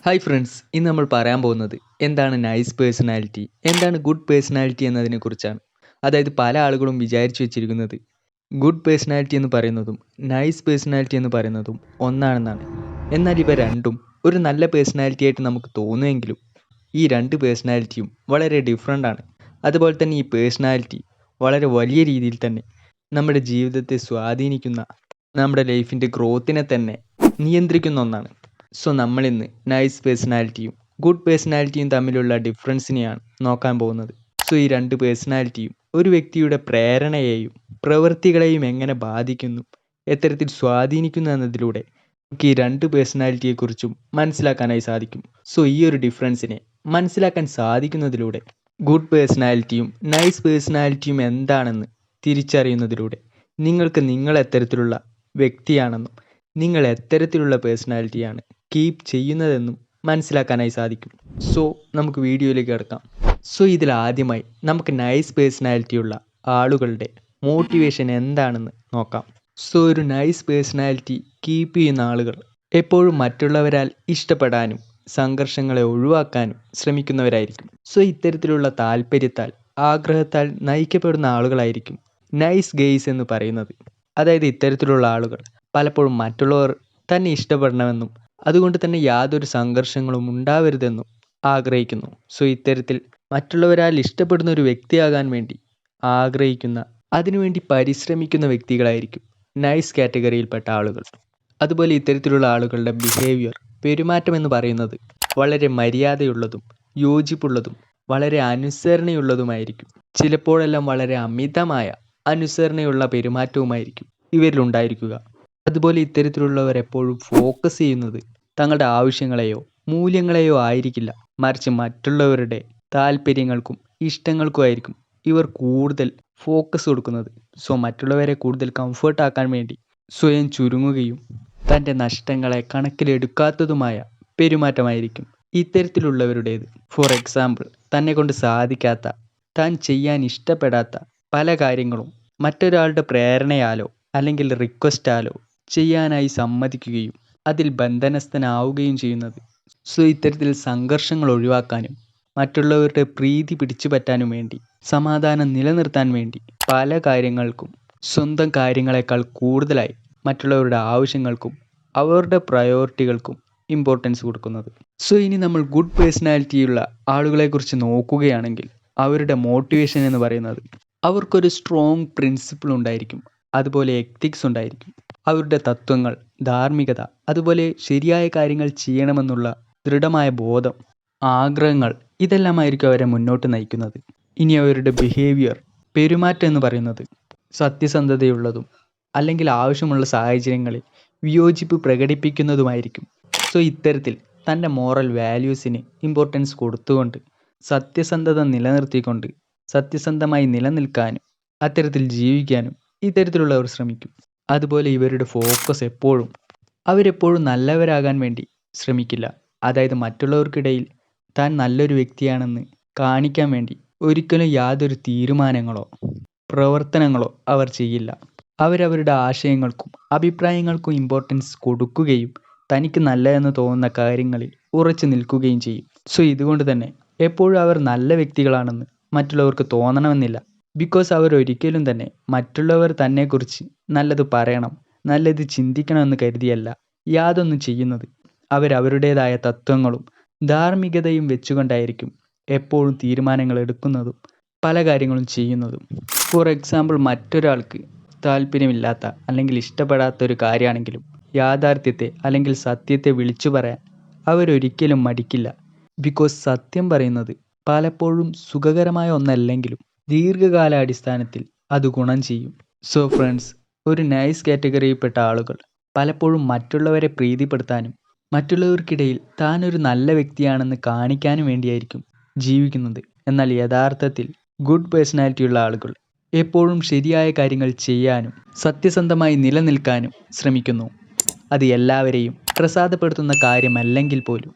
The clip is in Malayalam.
ഹായ് ഫ്രണ്ട്സ്, ഇന്ന് നമ്മൾ പറയാൻ പോകുന്നത് എന്താണ് നൈസ് പേഴ്സണാലിറ്റി, എന്താണ് ഗുഡ് പേഴ്സണാലിറ്റി എന്നതിനെക്കുറിച്ചാണ്. അതായത് പല ആളുകളും വിചാരിച്ചു വെച്ചിരിക്കുന്നത് ഗുഡ് പേഴ്സണാലിറ്റി എന്ന് പറയുന്നതും നൈസ് പേഴ്സണാലിറ്റി എന്ന് പറയുന്നതും ഒന്നാണെന്നാണ്. എന്നാൽ ഇവ രണ്ടും ഒരു നല്ല പേഴ്സണാലിറ്റി ആയിട്ട് നമുക്ക് തോന്നുമെങ്കിലും ഈ രണ്ട് പേഴ്സണാലിറ്റിയും വളരെ ഡിഫറെൻ്റ് ആണ്. അതുപോലെ തന്നെ ഈ പേഴ്സണാലിറ്റി വളരെ വലിയ രീതിയിൽ തന്നെ നമ്മുടെ ജീവിതത്തെ സ്വാധീനിക്കുന്ന, നമ്മുടെ ലൈഫിൻ്റെ ഗ്രോത്തിനെ തന്നെ നിയന്ത്രിക്കുന്ന ഒന്നാണ്. സോ നമ്മളിന്ന് നൈസ് പേഴ്സണാലിറ്റിയും ഗുഡ് പേഴ്സണാലിറ്റിയും തമ്മിലുള്ള ഡിഫറൻസിനെയാണ് നോക്കാൻ പോകുന്നത്. സോ ഈ രണ്ട് പേഴ്സണാലിറ്റിയും ഒരു വ്യക്തിയുടെ പ്രേരണയെയും പ്രവൃത്തികളെയും എങ്ങനെ ബാധിക്കുന്നു, എത്തരത്തിൽ സ്വാധീനിക്കുന്നു എന്നതിലൂടെ നമുക്ക് ഈ രണ്ട് പേഴ്സണാലിറ്റിയെക്കുറിച്ചും മനസ്സിലാക്കാനായി സാധിക്കും. സോ ഈ ഒരു ഡിഫറൻസിനെ മനസ്സിലാക്കാൻ സാധിക്കുന്നതിലൂടെ ഗുഡ് പേഴ്സണാലിറ്റിയും നൈസ് പേഴ്സണാലിറ്റിയും എന്താണെന്ന് തിരിച്ചറിയുന്നതിലൂടെ നിങ്ങൾക്ക് നിങ്ങൾ എത്തരത്തിലുള്ള വ്യക്തിയാണെന്നും നിങ്ങൾ എത്തരത്തിലുള്ള പേഴ്സണാലിറ്റിയാണ് കീപ്പ് ചെയ്യുന്നതെന്നും മനസ്സിലാക്കാനായി സാധിക്കും. സോ നമുക്ക് വീഡിയോയിലേക്ക് കിടക്കാം. സോ ഇതിൽ ആദ്യമായി നമുക്ക് നൈസ് പേഴ്സണാലിറ്റിയുള്ള ആളുകളുടെ മോട്ടിവേഷൻ എന്താണെന്ന് നോക്കാം. സോ ഒരു നൈസ് പേഴ്സണാലിറ്റി കീപ്പ് ചെയ്യുന്ന ആളുകൾ എപ്പോഴും മറ്റുള്ളവരാൽ ഇഷ്ടപ്പെടാനും സംഘർഷങ്ങളെ ഒഴിവാക്കാനും ശ്രമിക്കുന്നവരായിരിക്കും. സോ ഇത്തരത്തിലുള്ള താല്പര്യത്താൽ, ആഗ്രഹത്താൽ നയിക്കപ്പെടുന്ന ആളുകളായിരിക്കും നൈസ് ഗെയ്സ് എന്ന് പറയുന്നത്. അതായത് ഇത്തരത്തിലുള്ള ആളുകൾ പലപ്പോഴും മറ്റുള്ളവർ തന്നെ ഇഷ്ടപ്പെടണമെന്നും അതുകൊണ്ട് തന്നെ യാതൊരു സംഘർഷങ്ങളും ഉണ്ടാവരുതെന്നും ആഗ്രഹിക്കുന്നു. സോ ഇത്തരത്തിൽ മറ്റുള്ളവരാൽ ഇഷ്ടപ്പെടുന്ന ഒരു വ്യക്തിയാകാൻ വേണ്ടി ആഗ്രഹിക്കുന്ന, അതിനുവേണ്ടി പരിശ്രമിക്കുന്ന വ്യക്തികളായിരിക്കും നൈസ് കാറ്റഗറിയിൽപ്പെട്ട ആളുകൾ. അതുപോലെ ഇത്തരത്തിലുള്ള ആളുകളുടെ ബിഹേവിയർ, പെരുമാറ്റം എന്ന് പറയുന്നത് വളരെ മര്യാദയുള്ളതും യോജിപ്പുള്ളതും വളരെ അനുസരണയുള്ളതുമായിരിക്കും. ചിലപ്പോഴെല്ലാം വളരെ അമിതമായ അനുസരണയുള്ള പെരുമാറ്റവുമായിരിക്കും ഇവരിലുണ്ടായിരിക്കുക. അതുപോലെ ഇത്തരത്തിലുള്ളവർ എപ്പോഴും ഫോക്കസ് ചെയ്യുന്നത് തങ്ങളുടെ ആവശ്യങ്ങളെയോ മൂല്യങ്ങളെയോ ആയിരിക്കില്ല, മറിച്ച് മറ്റുള്ളവരുടെ താല്പര്യങ്ങൾക്കും ഇഷ്ടങ്ങൾക്കുമായിരിക്കും ഇവർ കൂടുതൽ ഫോക്കസ് കൊടുക്കുന്നത്. സോ മറ്റുള്ളവരെ കൂടുതൽ കംഫർട്ട് ആക്കാൻ വേണ്ടി സ്വയം ചുരുങ്ങുകയും തൻ്റെ നഷ്ടങ്ങളെ കണക്കിലെടുക്കാത്തതുമായ പെരുമാറ്റമായിരിക്കും ഇത്തരത്തിലുള്ളവരുടേത്. ഫോർ എക്സാമ്പിൾ, തന്നെ കൊണ്ട് സാധിക്കാത്ത, താൻ ചെയ്യാൻ ഇഷ്ടപ്പെടാത്ത പല കാര്യങ്ങളും മറ്റൊരാളുടെ പ്രേരണയാലോ അല്ലെങ്കിൽ റിക്വസ്റ്റാലോ ചെയ്യാനായി സമ്മതിക്കുകയും അതിൽ ബന്ധനസ്ഥനാവുകയും ചെയ്യുന്നത്. സോ ഇത്തരത്തിൽ സംഘർഷങ്ങൾ ഒഴിവാക്കാനും മറ്റുള്ളവരുടെ പ്രീതി പിടിച്ചു പറ്റാനും വേണ്ടി, സമാധാനം നിലനിർത്താൻ വേണ്ടി പല കാര്യങ്ങൾക്കും സ്വന്തം കാര്യങ്ങളെക്കാൾ കൂടുതലായി മറ്റുള്ളവരുടെ ആവശ്യങ്ങൾക്കും അവരുടെ പ്രയോറിറ്റികൾക്കും ഇമ്പോർട്ടൻസ് കൊടുക്കുന്നത്. സോ ഇനി നമ്മൾ ഗുഡ് പേഴ്സണാലിറ്റിയുള്ള ആളുകളെക്കുറിച്ച് നോക്കുകയാണെങ്കിൽ അവരുടെ മോട്ടിവേഷൻ എന്ന് പറയുന്നത് അവർക്കൊരു സ്ട്രോങ് പ്രിൻസിപ്പിൾ ഉണ്ടായിരിക്കും, അതുപോലെ എത്തിക്സ് ഉണ്ടായിരിക്കും. അവരുടെ തത്വങ്ങൾ, ധാർമ്മികത, അതുപോലെ ശരിയായ കാര്യങ്ങൾ ചെയ്യണമെന്നുള്ള ദൃഢമായ ബോധം, ആഗ്രഹങ്ങൾ, ഇതെല്ലാമായിരിക്കും അവരെ മുന്നോട്ട് നയിക്കുന്നത്. ഇനി അവരുടെ ബിഹേവിയർ, പെരുമാറ്റം എന്ന് പറയുന്നത് സത്യസന്ധതയുള്ളതും അല്ലെങ്കിൽ ആവശ്യമുള്ള സാഹചര്യങ്ങളിൽ വിയോജിപ്പ് പ്രകടിപ്പിക്കുന്നതുമായിരിക്കും. സോ ഇത്തരത്തിൽ തൻ്റെ മോറൽ വാല്യൂസിന് ഇമ്പോർട്ടൻസ് കൊടുത്തുകൊണ്ട്, സത്യസന്ധത നിലനിർത്തിക്കൊണ്ട് സത്യസന്ധമായി നിലനിൽക്കാനും അത്തരത്തിൽ ജീവിക്കാനും ഇത്തരത്തിലുള്ളവർ ശ്രമിക്കും. അതുപോലെ ഇവരുടെ ഫോക്കസ് എപ്പോഴും, അവരെപ്പോഴും നല്ലവരാകാൻ വേണ്ടി ശ്രമിക്കില്ല. അതായത് മറ്റുള്ളവർക്കിടയിൽ താൻ നല്ലൊരു വ്യക്തിയാണെന്ന് കാണിക്കാൻ വേണ്ടി ഒരിക്കലും യാതൊരു തീരുമാനങ്ങളോ പ്രവർത്തനങ്ങളോ അവർ ചെയ്യില്ല. അവരവരുടെ ആശയങ്ങൾക്കും അഭിപ്രായങ്ങൾക്കും ഇമ്പോർട്ടൻസ് കൊടുക്കുകയും തനിക്ക് നല്ലതെന്ന് തോന്നുന്ന കാര്യങ്ങളിൽ ഉറച്ചു നിൽക്കുകയും ചെയ്യും. സോ ഇതുകൊണ്ട് തന്നെ എപ്പോഴും അവർ നല്ല വ്യക്തികളാണെന്ന് മറ്റുള്ളവർക്ക് തോന്നണമെന്നില്ല. ബിക്കോസ് അവർ ഒരിക്കലും തന്നെ മറ്റുള്ളവർ തന്നെക്കുറിച്ച് നല്ലത് പറയണം, നല്ലത് ചിന്തിക്കണമെന്ന് കരുതിയല്ല യാതൊന്നും ചെയ്യുന്നത്. അവരവരുടേതായ തത്വങ്ങളും ധാർമ്മികതയും വെച്ചുകൊണ്ടായിരിക്കും എപ്പോഴും തീരുമാനങ്ങൾ എടുക്കുന്നതും പല കാര്യങ്ങളും ചെയ്യുന്നതും. ഫോർ എക്സാമ്പിൾ, മറ്റൊരാൾക്ക് താല്പര്യമില്ലാത്ത അല്ലെങ്കിൽ ഇഷ്ടപ്പെടാത്ത ഒരു കാര്യമാണെങ്കിലും യാഥാർത്ഥ്യത്തെ അല്ലെങ്കിൽ സത്യത്തെ വിളിച്ചു പറയാൻ അവരൊരിക്കലും മടിക്കില്ല. ബിക്കോസ് സത്യം പറയുന്നത് പലപ്പോഴും സുഖകരമായ ഒന്നല്ലെങ്കിലും ദീർഘകാലാടിസ്ഥാനത്തിൽ അത് ഗുണം ചെയ്യും. സോ ഫ്രണ്ട്സ്, ഒരു നൈസ് കാറ്റഗറിയിൽപ്പെട്ട ആളുകൾ പലപ്പോഴും മറ്റുള്ളവരെ പ്രീതിപ്പെടുത്താനും മറ്റുള്ളവർക്കിടയിൽ താനൊരു നല്ല വ്യക്തിയാണെന്ന് കാണിക്കാനും വേണ്ടിയായിരിക്കും ജീവിക്കുന്നത്. എന്നാൽ യഥാർത്ഥത്തിൽ ഗുഡ് പേഴ്സണാലിറ്റിയുള്ള ആളുകൾ എപ്പോഴും ശരിയായ കാര്യങ്ങൾ ചെയ്യാനും സത്യസന്ധമായി നിലനിൽക്കാനും ശ്രമിക്കുന്നു. അത് എല്ലാവരെയും പ്രസാദപ്പെടുത്തുന്ന കാര്യമല്ലെങ്കിൽ പോലും